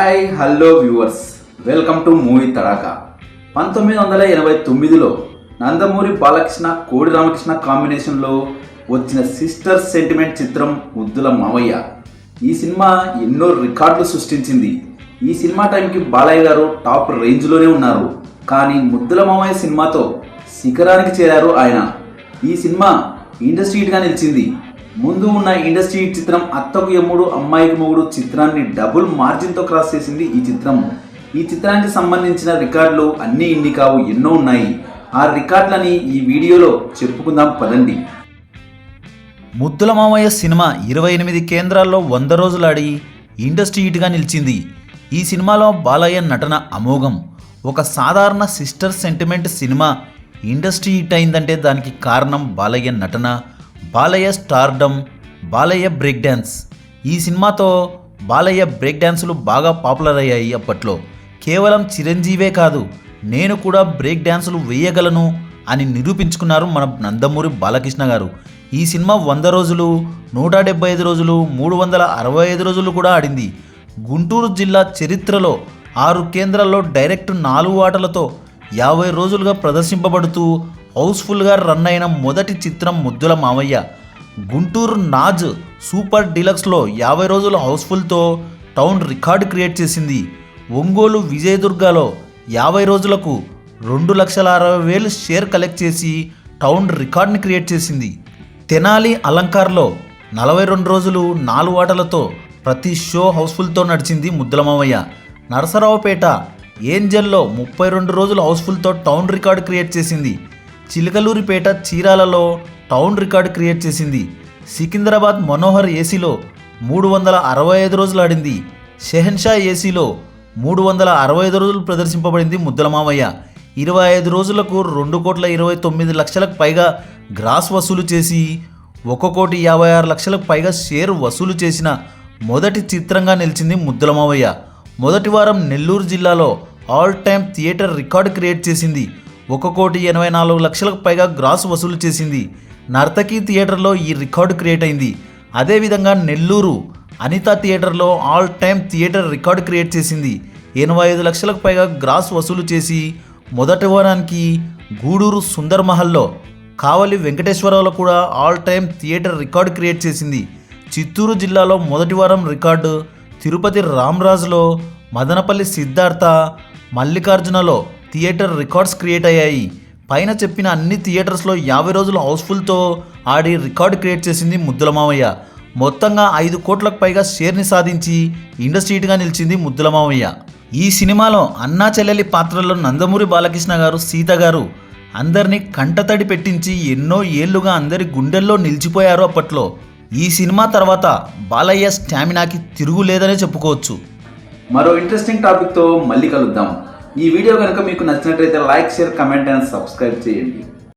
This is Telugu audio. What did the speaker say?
Hi hello viewers, welcome to movie Tadka. 1989లో నందమూరి బాలకృష్ణ కోడి రామకృష్ణ కాంబినేషన్లో వచ్చిన సిస్టర్ సెంటిమెంట్ చిత్రం ముద్దుల మావయ్య. ఈ సినిమా ఎన్నో రికార్డులు సృష్టించింది. ఈ సినిమా టైంకి బాలయ్య గారు టాప్ రేంజ్లోనే ఉన్నారు. కానీ ముద్దుల మావయ్య సినిమాతో శిఖరానికి చేరారు ఆయన. ఈ సినిమా ఇండస్ట్రీ హిట్గా నిలిచింది. ముందు ఉన్న ఇండస్ట్రీ హిట్ చిత్రం అత్తకు యమ్ముడు అమ్మాయికి మొగుడు చిత్రాన్ని డబుల్ మార్జిన్తో క్రాస్ చేసింది ఈ చిత్రం. ఈ చిత్రానికి సంబంధించిన రికార్డులు అన్నీ ఇన్ని కావు, ఎన్నో ఉన్నాయి. ఆ రికార్డులని ఈ వీడియోలో చెప్పుకుందాం పదండి. ముద్దుల మావయ్య సినిమా 28 కేంద్రాల్లో 100 రోజులు ఆడి ఇండస్ట్రీ హిట్గా నిలిచింది. ఈ సినిమాలో బాలయ్య నటన అమోఘం. ఒక సాధారణ sister sentiment cinema industry hit అయిందంటే దానికి కారణం బాలయ్య నటన, Balayya stardom, Balayya break dance. ఈ సినిమాతో బాలయ్య బ్రేక్ డ్యాన్సులు బాగా పాపులర్ అయ్యాయి. అప్పట్లో కేవలం చిరంజీవే కాదు, నేను కూడా బ్రేక్ డ్యాన్సులు వేయగలను అని నిరూపించుకున్నారు మన నందమూరి బాలకృష్ణ గారు. ఈ సినిమా 100 రోజులు, 175 రోజులు, 365 రోజులు కూడా ఆడింది. గుంటూరు జిల్లా చరిత్రలో 6 కేంద్రాల్లో డైరెక్ట్ 4 ఆటలతో 50 రోజులుగా ప్రదర్శింపబడుతూ హౌస్ఫుల్గా రన్ అయిన మొదటి చిత్రం ముద్దుల మావయ్య. గుంటూరు నాజ్ సూపర్ డీలక్స్లో 50 రోజుల హౌస్ఫుల్తో టౌన్ రికార్డు క్రియేట్ చేసింది. ఒంగోలు విజయదుర్గలో 50 రోజులకు 2,60,000 షేర్ కలెక్ట్ చేసి టౌన్ రికార్డ్ని క్రియేట్ చేసింది. తెనాలి అలంకార్లో 42 రోజులు 4 ఆటలతో ప్రతి షో హౌస్ఫుల్తో నడిచింది ముద్దుల మావయ్య. నరసరావుపేట ఏంజల్లో 32 రోజులు హౌస్ఫుల్తో టౌన్ రికార్డు క్రియేట్ చేసింది. చిలకలూరిపేట చీరాలలో టౌన్ రికార్డు క్రియేట్ చేసింది. సికింద్రాబాద్ మనోహర్ ఏసీలో 365 రోజులు ఆడింది. షెహన్షా ఏసీలో 365 రోజులు ప్రదర్శింపబడింది ముద్దుల మావయ్య. 25 రోజులకు 2,29,00,000లకు పైగా గ్రాస్ వసూలు చేసి 1,56,00,000లకు పైగా షేర్ వసూలు చేసిన మొదటి చిత్రంగా నిలిచింది ముద్దుల మావయ్య. మొదటి వారం నెల్లూరు జిల్లాలో all time theatre record create చేసింది. 1,84,00,000లకు పైగా గ్రాస్ వసూలు చేసింది. నర్తకి థియేటర్లో ఈ రికార్డు క్రియేట్ అయింది. అదేవిధంగా నెల్లూరు అనిత థియేటర్లో all time theatre record create చేసింది. 85 లక్షలకు పైగా గ్రాస్ వసూలు చేసి మొదటి వారానికి గూడూరు సుందర్ మహల్లో కావలి వెంకటేశ్వరరావులో కూడా all time theatre record create చేసింది. చిత్తూరు జిల్లాలో మొదటి వారం రికార్డు, తిరుపతి రామ్రాజ్లో, మదనపల్లి సిద్ధార్థ, మల్లికార్జునలో థియేటర్ రికార్డ్స్ క్రియేట్ అయ్యాయి. పైన చెప్పిన అన్ని థియేటర్స్లో 50 రోజులు హౌస్ఫుల్తో ఆడి రికార్డు క్రియేట్ చేసింది ముద్దుల మావయ్య. మొత్తంగా 5 కోట్లకు పైగా షేర్ని సాధించి ఇండస్ట్రీ హిట్గా నిలిచింది ముద్దుల మావయ్య. ఈ సినిమాలో అన్నా చెల్లెలి పాత్రల్లో నందమూరి బాలకృష్ణ గారు, సీత గారు అందరినీ కంటతడి పెట్టించి ఎన్నో ఏళ్లుగా అందరి గుండెల్లో నిలిచిపోయారు అప్పట్లో. ఈ సినిమా తర్వాత బాలయ్య స్టామినాకి తిరుగులేదనే చెప్పుకోవచ్చు. మరో ఇంట్రెస్టింగ్ టాపిక్తో మళ్ళీ కలుద్దాం. ఈ వీడియో కనుక మీకు నచ్చినట్లయితే like, share, comment and subscribe చేయండి.